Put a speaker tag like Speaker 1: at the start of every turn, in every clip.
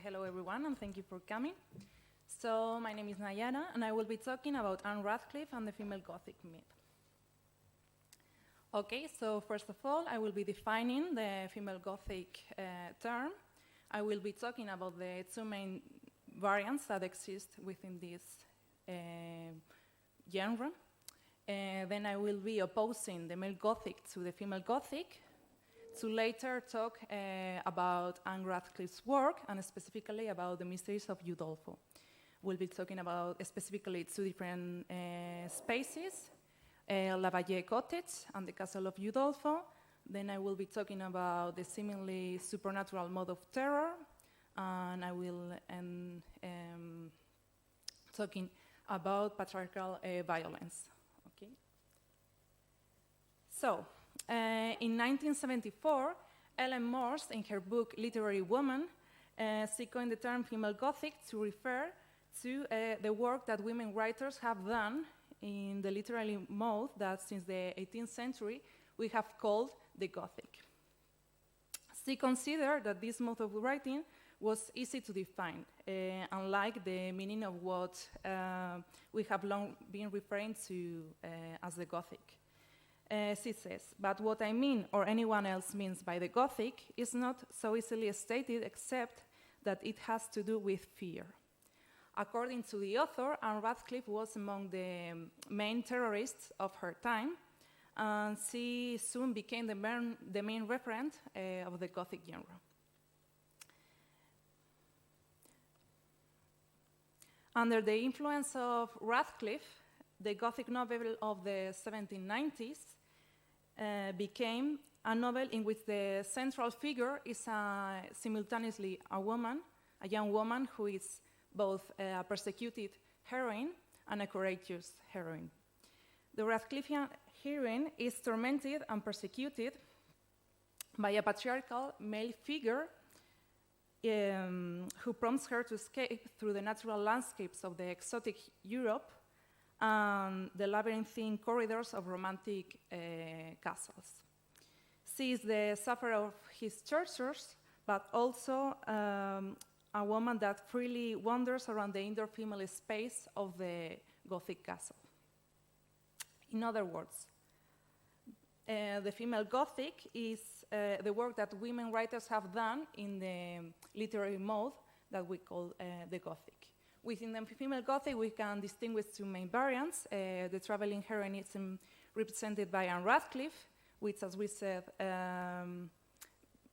Speaker 1: Hello everyone, and thank you for coming. So my name is Nayara, and I will be talking about Anne Radcliffe and the female Gothic myth. Okay, so first of all, I will be defining the female Gothic term. I will be talking about the two main variants that exist within this genre. Then I will be opposing the male Gothic to the female Gothic, to later talk about Anne Radcliffe's work and specifically about the mysteries of Udolpho. We'll be talking about specifically two different spaces, La Valle Cottage and the Castle of Udolpho. Then I will be talking about the seemingly supernatural mode of terror, and I will end talking about patriarchal violence. Okay. So, in 1974, Ellen Morse, in her book Literary Woman, she coined the term female Gothic to refer to the work that women writers have done in the literary mode that since the 18th century we have called the Gothic. She considered that this mode of writing was easy to define, unlike the meaning of what we have long been referring to as the Gothic. She says, but what I mean, or anyone else means by the Gothic, is not so easily stated except that it has to do with fear. According to the author, Anne Radcliffe was among the main terrorists of her time, and she soon became the main referent of the Gothic genre. Under the influence of Radcliffe, the Gothic novel of the 1790s became a novel in which the central figure is simultaneously a young woman who is both a persecuted heroine and a courageous heroine. The Radcliffean heroine is tormented and persecuted by a patriarchal male figure who prompts her to escape through the natural landscapes of the exotic Europe and the labyrinthine corridors of romantic castles. She is the sufferer of his tortures, but also a woman that freely wanders around the indoor female space of the Gothic castle. In other words, the female Gothic is the work that women writers have done in the literary mode that we call the Gothic. Within the female Gothic, we can distinguish two main variants. The traveling heroinism represented by Anne Radcliffe, which, as we said,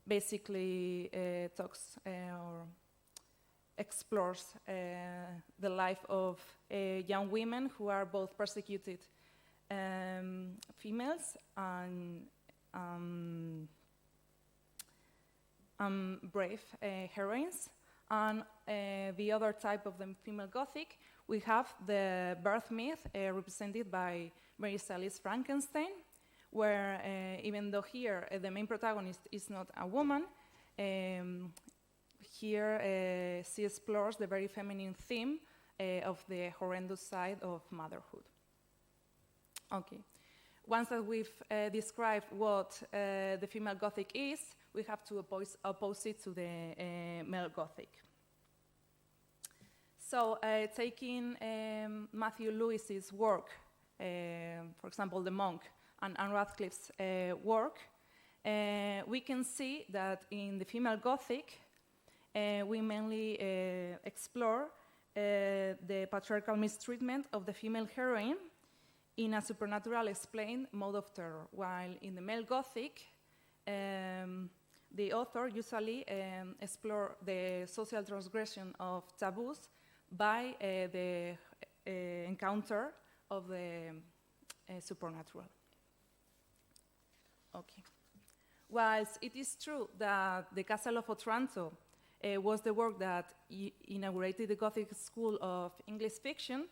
Speaker 1: basically talks or explores the life of young women who are both persecuted females and brave heroines. And the other type of the female Gothic, we have the birth myth represented by Mary Shelley's Frankenstein, where even though here the main protagonist is not a woman, here she explores the very feminine theme of the horrendous side of motherhood. Okay. Once that we've described what the female Gothic is, we have to oppose it to the male Gothic. So, taking Matthew Lewis's work, for example, The Monk, and Anne Radcliffe's work, we can see that in the female Gothic, we mainly explore the patriarchal mistreatment of the female heroine in a supernatural explained mode of terror, while in the male Gothic, the author usually explores the social transgression of taboos by the encounter of the supernatural. Okay. Whilst it is true that the Castle of Otranto was the work that inaugurated the Gothic school of English fiction,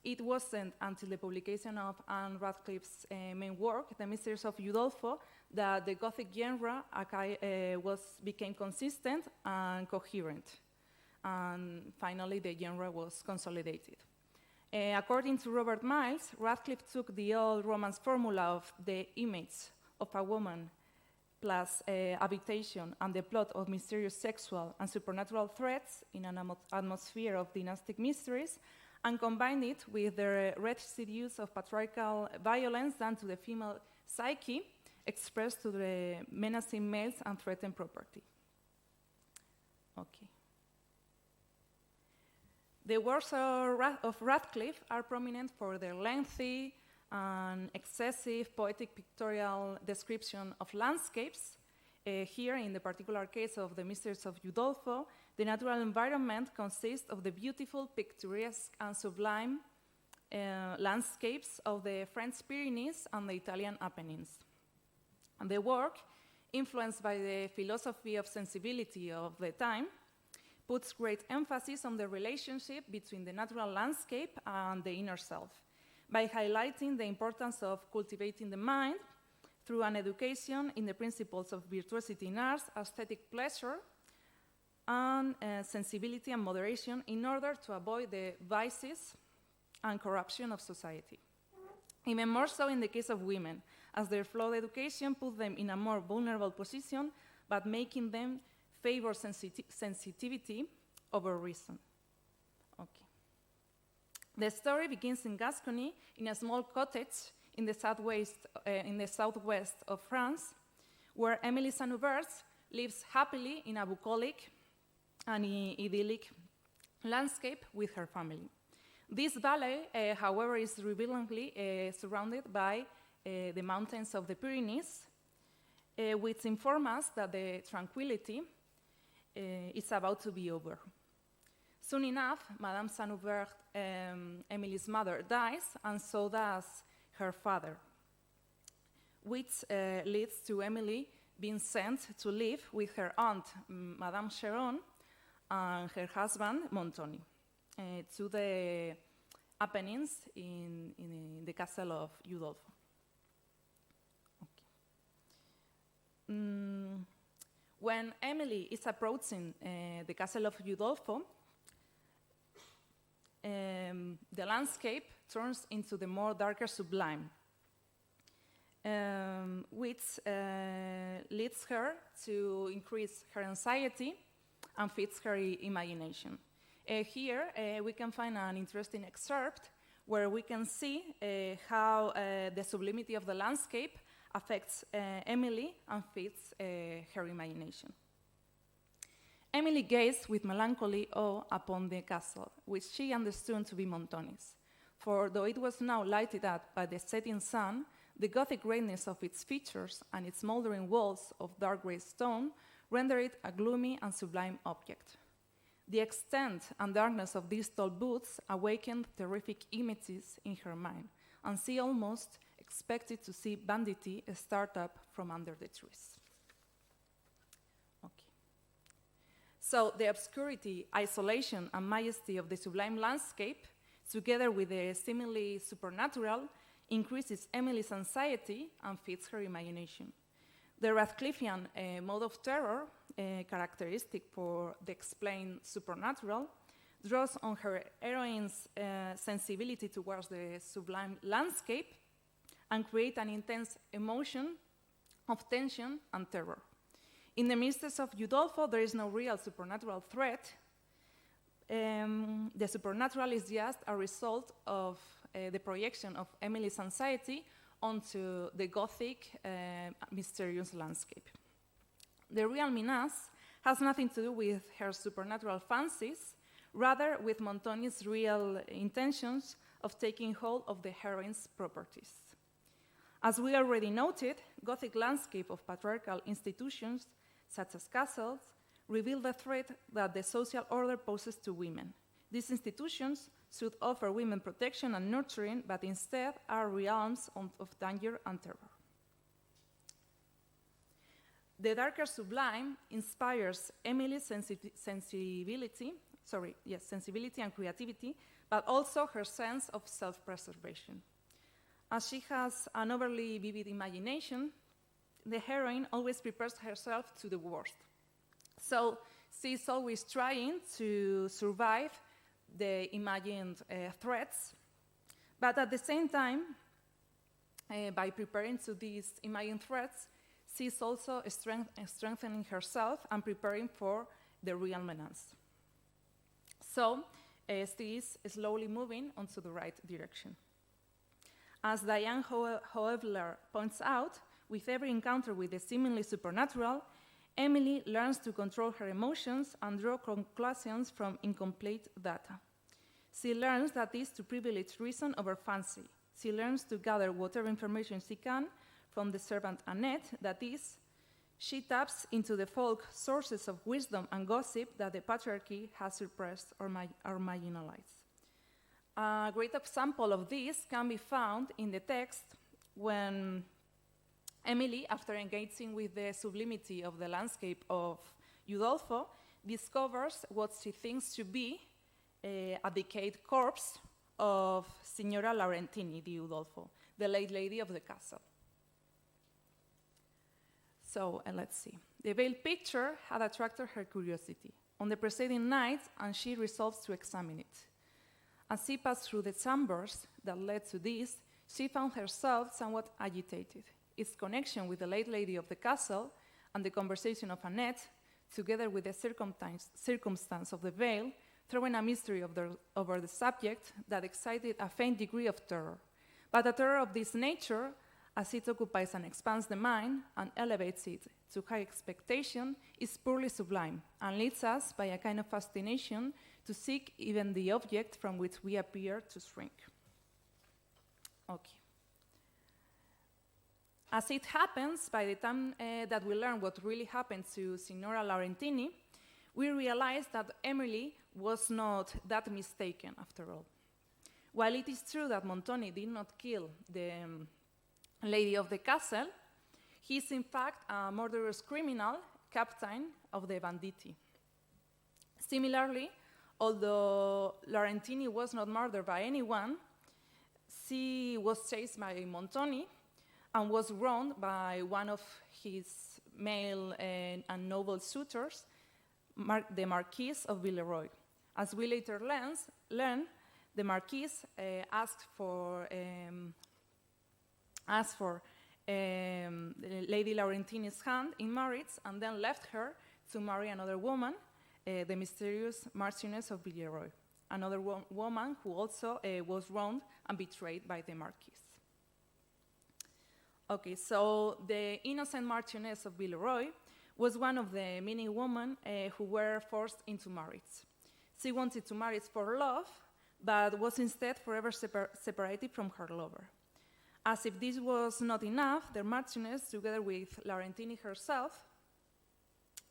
Speaker 1: it wasn't until the publication of Anne Radcliffe's main work, The Mysteries of Udolpho, that the Gothic genre became consistent and coherent. And finally, the genre was consolidated. According to Robert Miles, Radcliffe took the old Romance formula of the image of a woman plus habitation and the plot of mysterious sexual and supernatural threats in an atmosphere of dynastic mysteries, and combine it with the residues of patriarchal violence done to the female psyche, expressed to the menacing males and threatened property. Okay. The works of Radcliff are prominent for their lengthy and excessive poetic pictorial description of landscapes. Here, in the particular case of the Mysteries of Udolpho, the natural environment consists of the beautiful, picturesque, and sublime landscapes of the French Pyrenees and the Italian Apennines. And the work, influenced by the philosophy of sensibility of the time, puts great emphasis on the relationship between the natural landscape and the inner self, by highlighting the importance of cultivating the mind through an education in the principles of virtuosity in arts, aesthetic pleasure, and sensibility and moderation in order to avoid the vices and corruption of society. Even more so in the case of women, as their flawed education put them in a more vulnerable position, but making them favor sensitivity over reason. Okay. The story begins in Gascony, in a small cottage in the southwest of France, where Emily St. Hubert lives happily in a bucolic and idyllic landscape with her family. This valley, however, is revealingly surrounded by the mountains of the Pyrenees, which inform us that the tranquility is about to be over. Soon enough, Madame St. Hubert, Emily's mother, dies, and so does her father, which leads to Emily being sent to live with her aunt, Madame Cheron, and her husband, Montoni, to the Apennines in the castle of Udolpho. Okay. When Emily is approaching the castle of Udolpho, the landscape turns into the more darker sublime, which leads her to increase her anxiety and feeds her imagination. Here we can find an interesting excerpt where we can see how the sublimity of the landscape affects Emily and feeds her imagination. Emily gazed with melancholy awe upon the castle, which she understood to be Montoni's. For though it was now lighted up by the setting sun, the Gothic greatness of its features and its mouldering walls of dark grey stone rendered it a gloomy and sublime object. The extent and darkness of these tall booths awakened terrific images in her mind, and she almost expected to see banditti start up from under the trees. Okay. So the obscurity, isolation, and majesty of the sublime landscape, together with the seemingly supernatural, increases Emily's anxiety and feeds her imagination. The Radcliffian mode of terror, characteristic for the explained supernatural, draws on her heroine's sensibility towards the sublime landscape and create an intense emotion of tension and terror. In the Mysteries of Udolpho, there is no real supernatural threat. The supernatural is just a result of the projection of Emily's anxiety onto the Gothic, mysterious landscape. The real menace has nothing to do with her supernatural fancies, rather with Montoni's real intentions of taking hold of the heroine's properties. As we already noted, Gothic landscape of patriarchal institutions, such as castles, reveal the threat that the social order poses to women. These institutions should offer women protection and nurturing, but instead are realms of danger and terror. The darker sublime inspires Emily's sensibility and creativity, but also her sense of self-preservation. As she has an overly vivid imagination, the heroine always prepares herself to the worst. So she's always trying to survive the imagined threats, but at the same time, by preparing to these imagined threats, she is also strengthening herself and preparing for the real menace. So she is slowly moving onto the right direction. As Diane Hoevler points out, with every encounter with the seemingly supernatural, Emily learns to control her emotions and draw conclusions from incomplete data. She learns that is to privilege reason over fancy. She learns to gather whatever information she can from the servant Annette, that is, she taps into the folk sources of wisdom and gossip that the patriarchy has suppressed or marginalized. A great example of this can be found in the text when Emily, after engaging with the sublimity of the landscape of Udolpho, discovers what she thinks to be a decayed corpse of Signora Laurentini di Udolpho, the late lady of the castle. So let's see. The veiled picture had attracted her curiosity on the preceding night, and she resolves to examine it. As she passed through the chambers that led to this, she found herself somewhat agitated. Its connection with the late lady of the castle and the conversation of Annette, together with the circumstance of the veil, throwing a mystery over the subject that excited a faint degree of terror. But a terror of this nature, as it occupies and expands the mind and elevates it to high expectation, is purely sublime and leads us by a kind of fascination to seek even the object from which we appear to shrink. Okay. As it happens, by the time that we learn what really happened to Signora Laurentini, we realize that Emily was not that mistaken after all. While it is true that Montoni did not kill the lady of the castle, he is in fact a murderous criminal, captain of the banditti. Similarly, although Laurentini was not murdered by anyone, she was chased by Montoni and was wronged by one of his male and noble suitors, the Marquis of Villeroy. As we later learn, the Marquis asked for Lady Laurentini's hand in marriage and then left her to marry another woman, the mysterious Marchioness of Villeroy, another woman who also was wronged and betrayed by the Marquis. Okay, so the innocent Marchioness of Villeroy was one of the many women who were forced into marriage. She wanted to marry for love, but was instead forever separated from her lover. As if this was not enough, the Marchioness, together with Laurentini herself,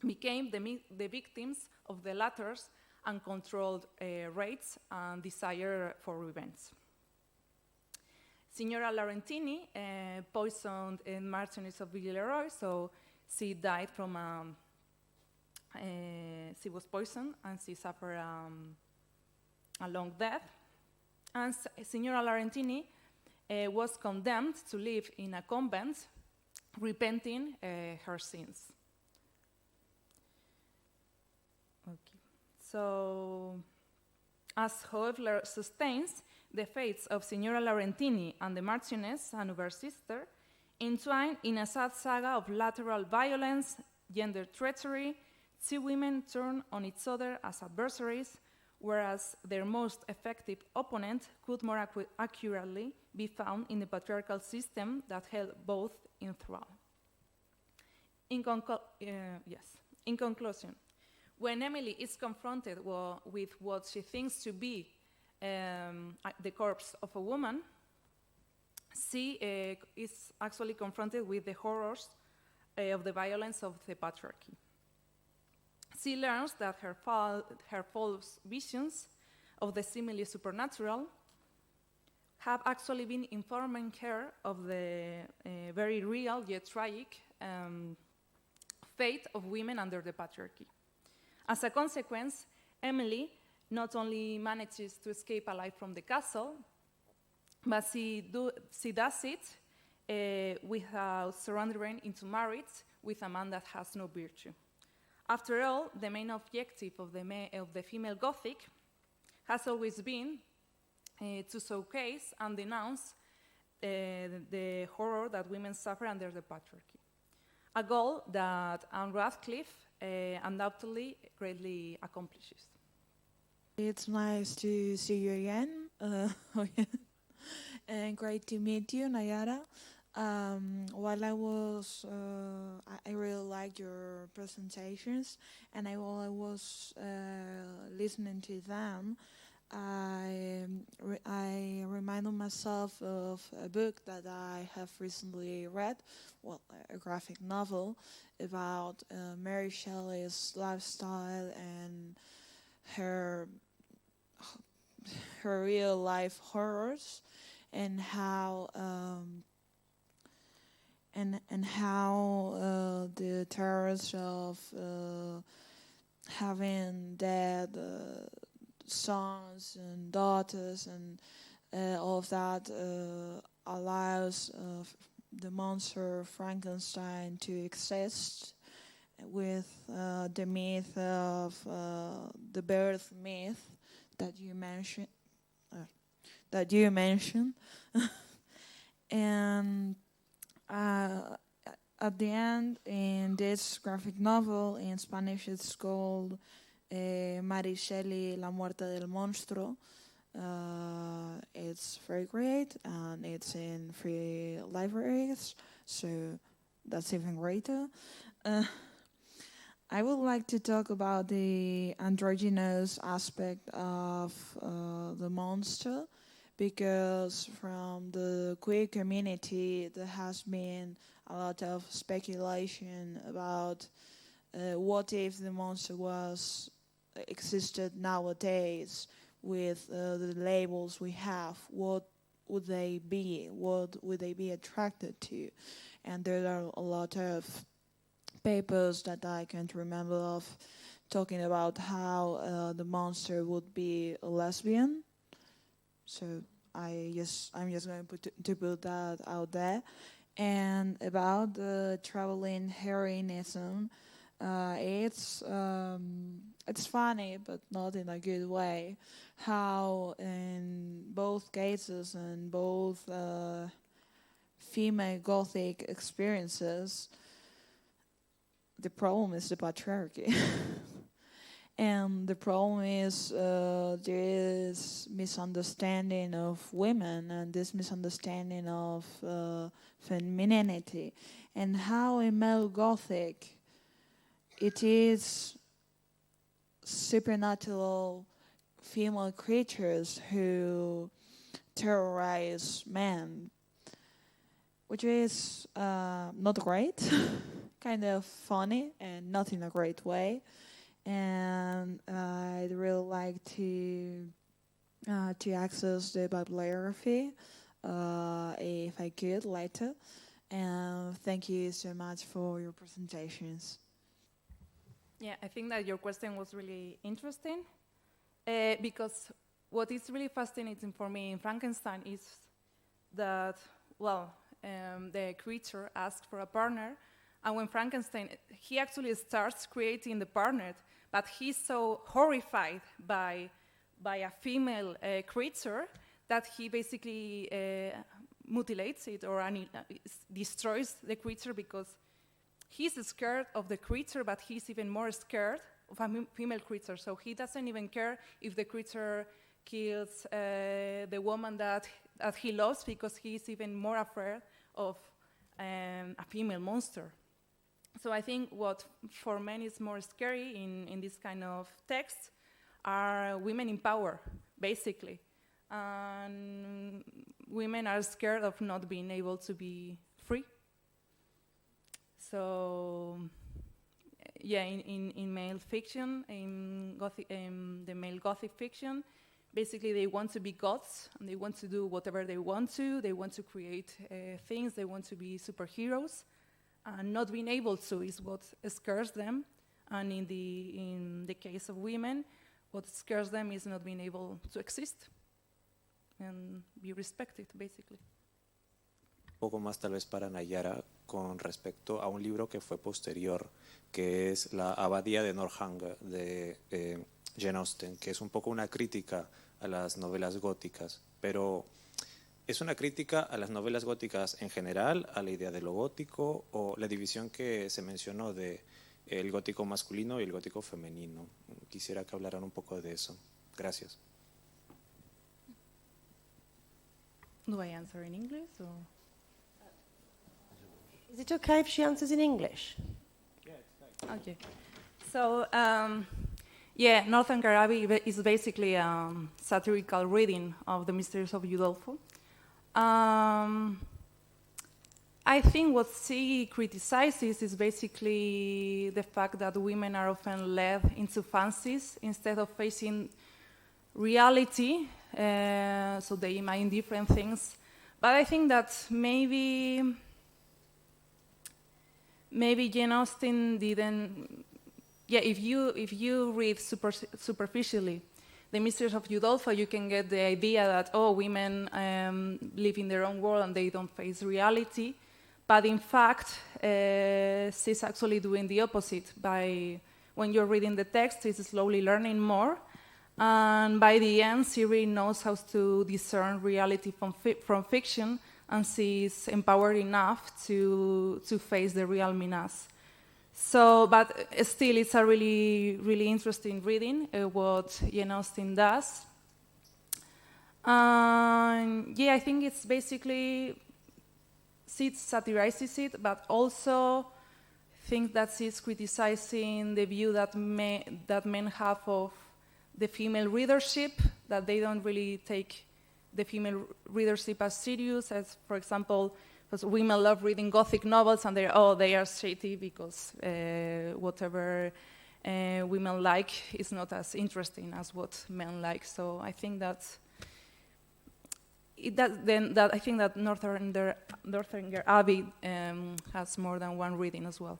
Speaker 1: became the victims of the latter's uncontrolled rage and desire for revenge. Signora Laurentini poisoned the Marchioness of Villeroy, so she died from she was poisoned and she suffered a long death. And Signora Laurentini was condemned to live in a convent, repenting her sins. Okay. So, as Hoevler sustains, the fates of Signora Laurentini and the Marchioness and her sister entwine in a sad saga of lateral violence, gender treachery. Two women turn on each other as adversaries, whereas their most effective opponent could more accurately be found in the patriarchal system that held both in thrall. In conclusion, when Emily is confronted with what she thinks to be the corpse of a woman, she is actually confronted with the horrors of the violence of the patriarchy. She learns that her false visions of the seemingly supernatural have actually been informing her of the very real yet tragic fate of women under the patriarchy. As a consequence, Emily not only manages to escape alive from the castle, but she does it without surrendering into marriage with a man that has no virtue. After all, the main objective of the female Gothic has always been to showcase and denounce the horror that women suffer under the patriarchy. a goal that Anne Radcliffe undoubtedly greatly accomplishes.
Speaker 2: It's nice to see you again. And great to meet you, Nayara. While I was, I really liked your presentations, and while I was listening to them, I reminded myself of a book that I have recently read, well, a graphic novel about Mary Shelley's lifestyle and her real life horrors, and how the terrors of having dead sons and daughters and all of that allows the monster Frankenstein to exist, with the myth of the birth myth that you mentioned. And at the end, in this graphic novel, in Spanish it's called Mary Shelley, La Muerte del Monstruo. It's very great, and it's in free libraries, so that's even greater. I would like to talk about the androgynous aspect of the monster, because from the queer community there has been a lot of speculation about what if the monster existed nowadays with the labels we have. What would they be? What would they be attracted to? And there are a lot of papers that I can't remember of talking about how the monster would be a lesbian. So I'm just going to put that out there. And about the traveling heroinism, it's funny, but not in a good way, how in both cases and both female Gothic experiences, the problem is the patriarchy. And the problem is there is misunderstanding of women, and this misunderstanding of femininity, and how in male Gothic it is supernatural female creatures who terrorize men, which is not great, kind of funny, and not in a great way. And I'd really like to access the bibliography if I could later. And thank you so much for your presentations.
Speaker 1: Yeah, I think that your question was really interesting because what is really fascinating for me in Frankenstein is that, well, the creature asks for a partner, and when Frankenstein, he actually starts creating the partner, but he's so horrified by a female creature that he basically mutilates it or destroys the creature, because he's scared of the creature, but he's even more scared of a female creature. So he doesn't even care if the creature kills the woman that he loves, because he's even more afraid of a female monster. So I think what for men is more scary in this kind of text are women in power, basically. And women are scared of not being able to be free. So, yeah, in male fiction, in the male Gothic fiction, basically they want to be gods, and they want to do whatever they want to. They want to create things. They want to be superheroes. And not being able to is what scares them. And in the case of women, what scares them is not being able to exist and be respected, basically.
Speaker 3: Un poco más tal vez para Nayara con respecto a un libro que fue posterior, que es La Abadía de Northanger de Jane Austen, que es un poco una crítica a las novelas góticas, pero ¿Es una crítica a las novelas góticas en general, a la idea de lo gótico o la división que se mencionó de el gótico masculino y el gótico femenino? Quisiera que hablaran un poco de eso. Gracias.
Speaker 1: Do I answer in English or?
Speaker 4: Is it okay if she answers in English?
Speaker 1: Okay. So, yeah, Northanger Abbey is basically a satirical reading of the Mysteries of Udolpho. I think what she criticizes is basically the fact that women are often led into fancies instead of facing reality, so they imagine different things. But I think that maybe Jane Austen didn't. Yeah, if you read superficially The Mysteries of Udolpho, you can get the idea that, oh, women live in their own world and they don't face reality. But in fact, she's actually doing the opposite. When you're reading the text, she's slowly learning more. And by the end, she really knows how to discern reality from fiction, and she's empowered enough to face the real menace. So, but still, it's a really, really interesting reading, what Jane Austen does. Yeah, I think it's basically, she satirizes it, but also think that she's criticizing the view that men have of the female readership, that they don't really take the female readership as serious, as, for example, because women love reading Gothic novels, and they are shitty because whatever women like is not as interesting as what men like. So I think that I think that Northanger Abbey has more than one reading as well.